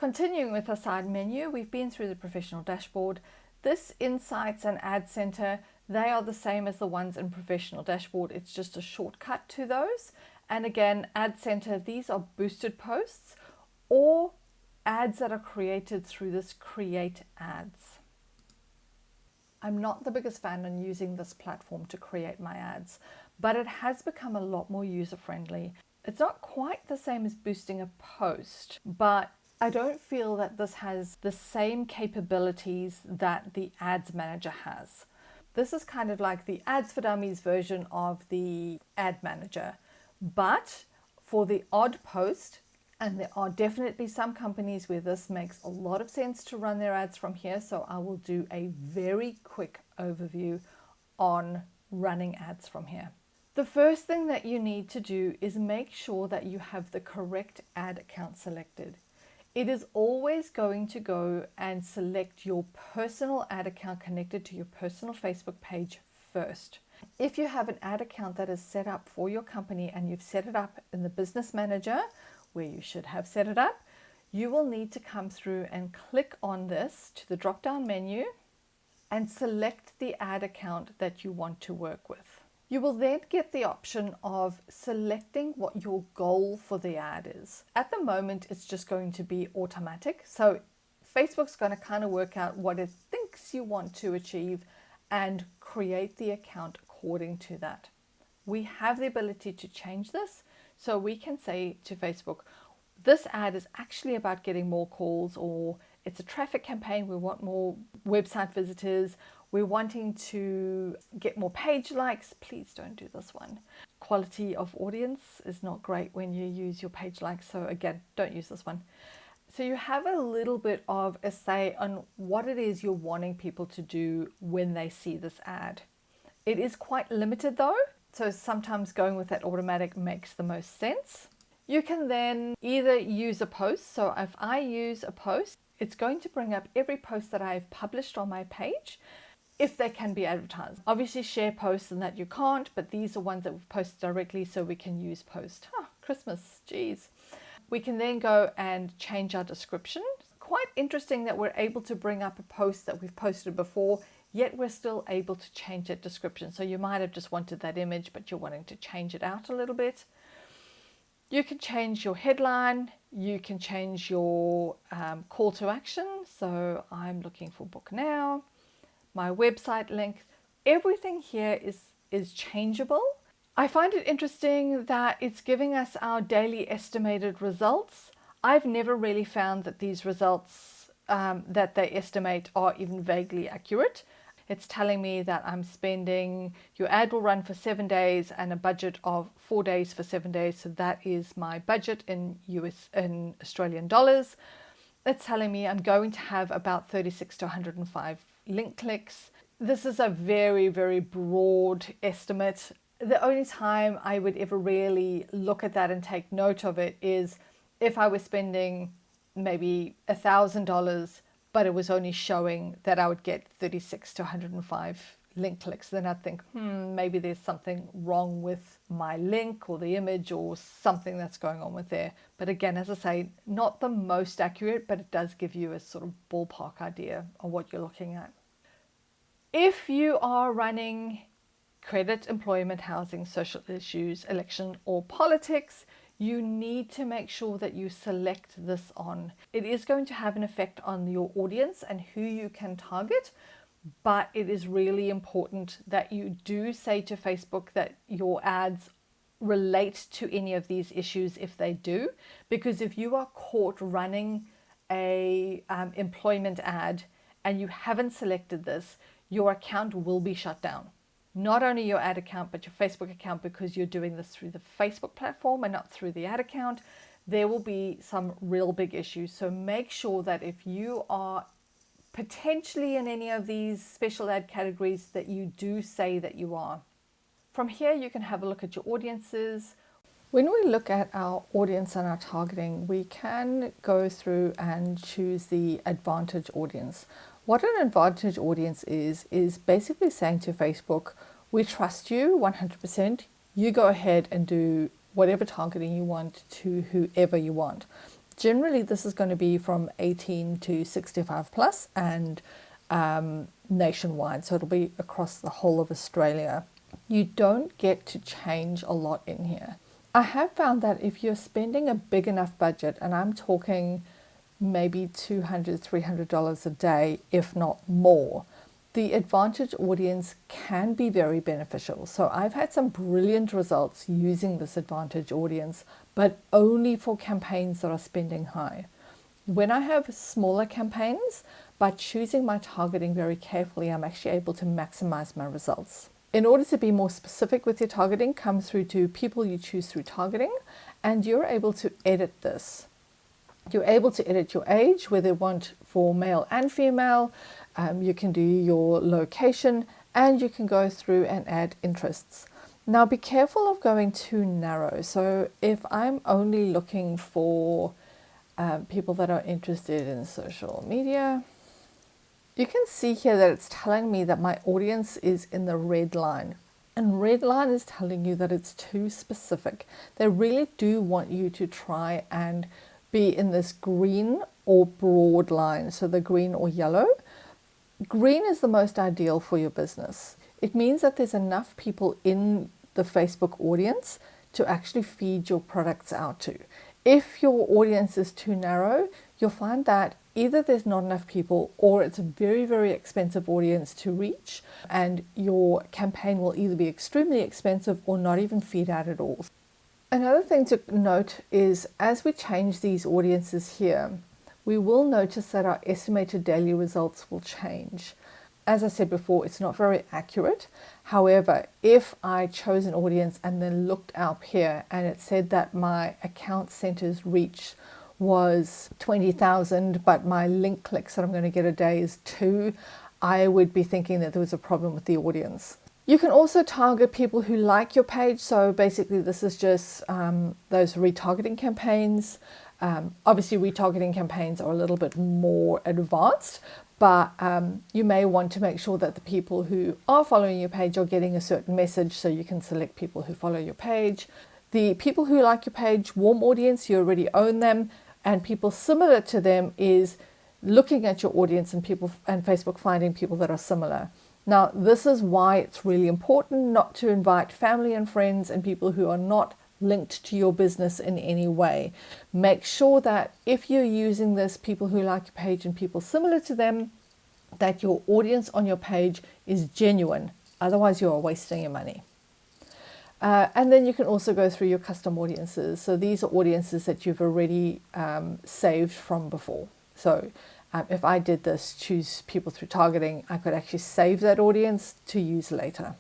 Continuing with the side menu, we've been through the professional dashboard. This Insights and Ad Center, they are the same as the ones in professional dashboard. It's just a shortcut to those. And again, Ad Center, these are boosted posts or ads that are created through this Create Ads. I'm not the biggest fan on using this platform to create my ads, but it has become a lot more user-friendly. It's not quite the same as boosting a post, but I don't feel that this has the same capabilities that the Ads Manager has. This is kind of like the Ads for Dummies version of the Ad Manager, but for the odd post, and there are definitely some companies where this makes a lot of sense to run their ads from here, so I will do a very quick overview on running ads from here. The first thing that you need to do is make sure that you have the correct ad account selected. It is always going to go and select your personal ad account connected to your personal Facebook page first. If you have an ad account that is set up for your company and you've set it up in the Business Manager, where you should have set it up, you will need to come through and click on this to the drop-down menu and select the ad account that you want to work with. You will then get the option of selecting what your goal for the ad is. At the moment, it's just going to be automatic. So Facebook's going to kind of work out what it thinks you want to achieve and create the account according to that. We have the ability to change this. So we can say to Facebook, this ad is actually about getting more calls, or it's a traffic campaign. We want more website visitors. We're wanting to get more page likes. Please don't do this one. Quality of audience is not great when you use your page likes. So again, don't use this one. So you have a little bit of a say on what it is you're wanting people to do when they see this ad. It is quite limited though. So sometimes going with that automatic makes the most sense. You can then either use a post. So if I use a post, it's going to bring up every post that I've published on my page if they can be advertised. Obviously share posts and that you can't, but these are ones that we've posted directly, so we can use post. Christmas, geez. We can then go and change our description. Quite interesting that we're able to bring up a post that we've posted before, yet we're still able to change that description. So you might have just wanted that image, but you're wanting to change it out a little bit. You can change your headline. You can change your call to action. So I'm looking for book now. My website link. Everything here is changeable. I find it interesting that it's giving us our daily estimated results. I've never really found that these results that they estimate are even vaguely accurate. It's telling me that I'm spending, your ad will run for 7 days and a budget of 4 days for 7 days. So that is my budget in Australian dollars. It's telling me I'm going to have about 36 to 105 link clicks. This is a very, very broad estimate. The only time I would ever really look at that and take note of it is if I was spending maybe $1,000, but it was only showing that I would get 36 to 105 link clicks. Then I'd think, maybe there's something wrong with my link or the image or something that's going on with there. But again, as I say, not the most accurate, but it does give you a sort of ballpark idea of what you're looking at. If you are running credit, employment, housing, social issues, election, or politics, you need to make sure that you select this on. It is going to have an effect on your audience and who you can target, but it is really important that you do say to Facebook that your ads relate to any of these issues if they do, because if you are caught running a employment ad and you haven't selected this, your account will be shut down. Not only your ad account, but your Facebook account, because you're doing this through the Facebook platform and not through the ad account. There will be some real big issues. So make sure that if you are potentially in any of these special ad categories, that you do say that you are. From here, you can have a look at your audiences. When we look at our audience and our targeting, we can go through and choose the advantage audience. What an advantage audience is basically saying to Facebook, we trust you 100%. You go ahead and do whatever targeting you want to whoever you want. Generally, this is going to be from 18 to 65 plus and nationwide, so it'll be across the whole of Australia. You don't get to change a lot in here. I have found that if you're spending a big enough budget, and I'm talking maybe $200, $300 a day, if not more, the Advantage audience can be very beneficial. So I've had some brilliant results using this Advantage audience, but only for campaigns that are spending high. When I have smaller campaigns, by choosing my targeting very carefully, I'm actually able to maximize my results. In order to be more specific with your targeting, come through to people you choose through targeting, and you're able to edit this. You're able to edit your age, whether you want for male and female. You can do your location, and you can go through and add interests. Now be careful of going too narrow. So if I'm only looking for people that are interested in social media, you can see here that it's telling me that my audience is in the red line. And red line is telling you that it's too specific. They really do want you to try and be in this green or broad line. So the green or yellow. Green is the most ideal for your business. It means that there's enough people in the Facebook audience to actually feed your products out to. If your audience is too narrow, you'll find that either there's not enough people or it's a very, very expensive audience to reach, and your campaign will either be extremely expensive or not even feed out at all. Another thing to note is as we change these audiences here, we will notice that our estimated daily results will change. As I said before, it's not very accurate. However, if I chose an audience and then looked up here and it said that my account centers reach was 20,000, but my link clicks that I'm going to get a day is 2, I would be thinking that there was a problem with the audience. You can also target people who like your page. So basically this is just those retargeting campaigns. Obviously retargeting campaigns are a little bit more advanced, but you may want to make sure that the people who are following your page are getting a certain message, so you can select people who follow your page. The people who like your page, warm audience, you already own them, and people similar to them is looking at your audience and people and Facebook finding people that are similar. Now, this is why it's really important not to invite family and friends and people who are not linked to your business in any way. Make sure that if you're using this, people who like your page and people similar to them, that your audience on your page is genuine. Otherwise, you are wasting your money. And then you can also go through your custom audiences. So these are audiences that you've already saved from before. So if I did this, choose people through targeting, I could actually save that audience to use later.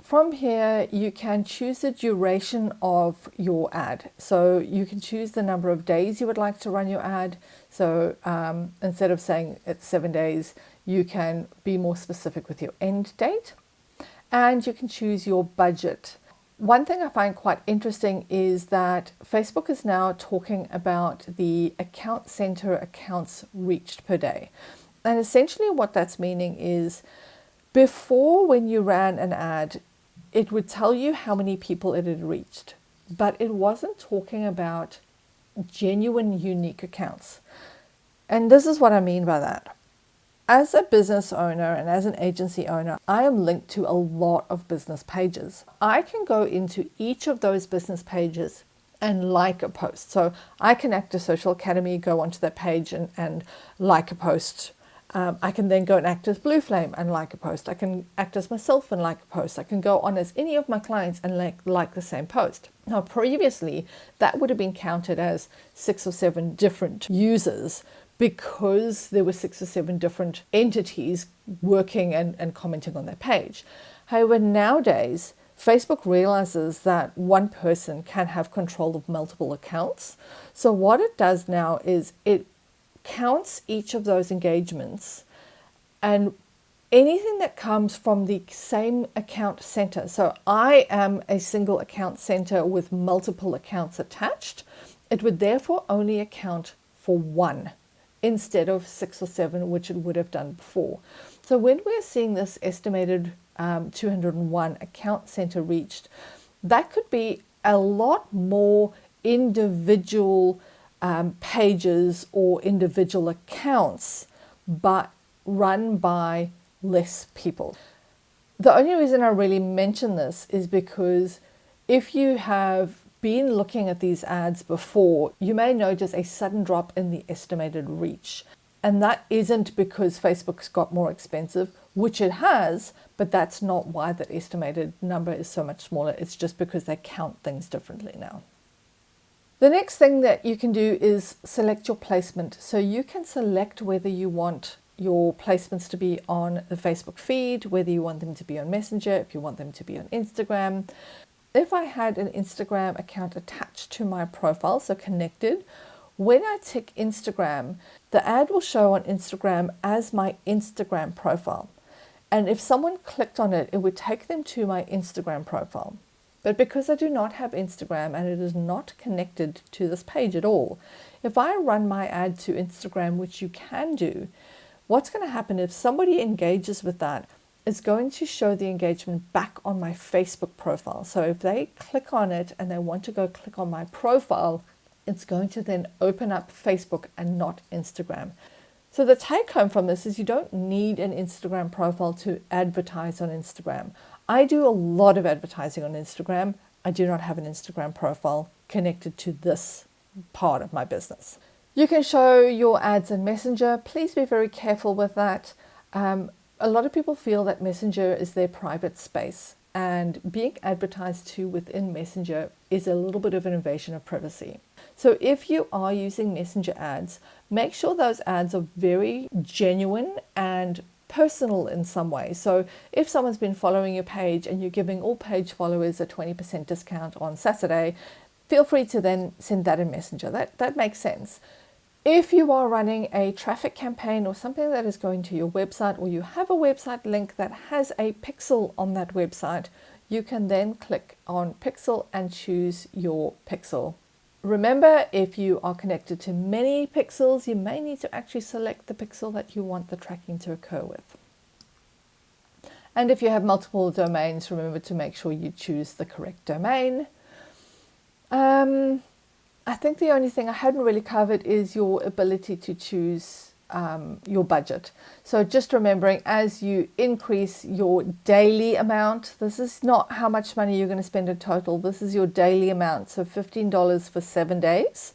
From here, you can choose the duration of your ad. So you can choose the number of days you would like to run your ad. So instead of saying it's 7 days, you can be more specific with your end date. And you can choose your budget. One thing I find quite interesting is that Facebook is now talking about the account center accounts reached per day. And essentially what that's meaning is before, when you ran an ad, it would tell you how many people it had reached, but it wasn't talking about genuine unique accounts. And this is what I mean by that. As a business owner and as an agency owner, I am linked to a lot of business pages. I can go into each of those business pages and like a post. So I can act as Social Academy, go onto that page and like a post. I can then go and act as Blue Flame and like a post. I can act as myself and like a post. I can go on as any of my clients and like the same post. Now, previously, that would have been counted as 6 or 7 different users, because there were 6 or 7 different entities working and commenting on their page. However, nowadays, Facebook realizes that one person can have control of multiple accounts. So what it does now is it counts each of those engagements, and anything that comes from the same account center. So I am a single account center with multiple accounts attached. It would therefore only account for 1. Instead of 6 or 7, which it would have done before. So when we're seeing this estimated 201 account center reached, that could be a lot more individual pages or individual accounts, but run by less people. The only reason I really mention this is because if you have been looking at these ads before, you may notice a sudden drop in the estimated reach. And that isn't because Facebook's got more expensive, which it has, but that's not why that estimated number is so much smaller. It's just because they count things differently now. The next thing that you can do is select your placement. So you can select whether you want your placements to be on the Facebook feed, whether you want them to be on Messenger, if you want them to be on Instagram. If I had an Instagram account attached to my profile, so connected, when I tick Instagram, the ad will show on Instagram as my Instagram profile. And if someone clicked on it, it would take them to my Instagram profile. But because I do not have Instagram and it is not connected to this page at all, if I run my ad to Instagram, which you can do, what's going to happen if somebody engages with that, it's going to show the engagement back on my Facebook profile. So if they click on it and they want to go click on my profile, it's going to then open up Facebook and not Instagram. So the take home from this is you don't need an Instagram profile to advertise on Instagram. I do a lot of advertising on Instagram. I do not have an Instagram profile connected to this part of my business. You can show your ads in Messenger. Please be very careful with that. A lot of people feel that Messenger is their private space, and being advertised to within Messenger is a little bit of an invasion of privacy. So if you are using Messenger ads, make sure those ads are very genuine and personal in some way. So if someone's been following your page and you're giving all page followers a 20% discount on Saturday, feel free to then send that in Messenger. That makes sense. If you are running a traffic campaign or something that is going to your website, or you have a website link that has a pixel on that website, you can then click on pixel and choose your pixel. Remember, if you are connected to many pixels, you may need to actually select the pixel that you want the tracking to occur with. And if you have multiple domains, remember to make sure you choose the correct domain. I think the only thing I hadn't really covered is your ability to choose your budget. So just remembering, as you increase your daily amount, this is not how much money you're going to spend in total. This is your daily amount. So $15 for 7 days.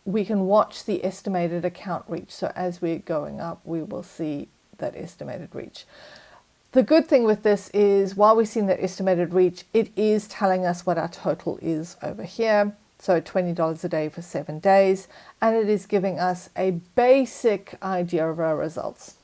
We can watch the estimated account reach. So as we're going up, we will see that estimated reach. The good thing with this is, while we're seeing that estimated reach, it is telling us what our total is over here. So $20 a day for 7 days, and it is giving us a basic idea of our results.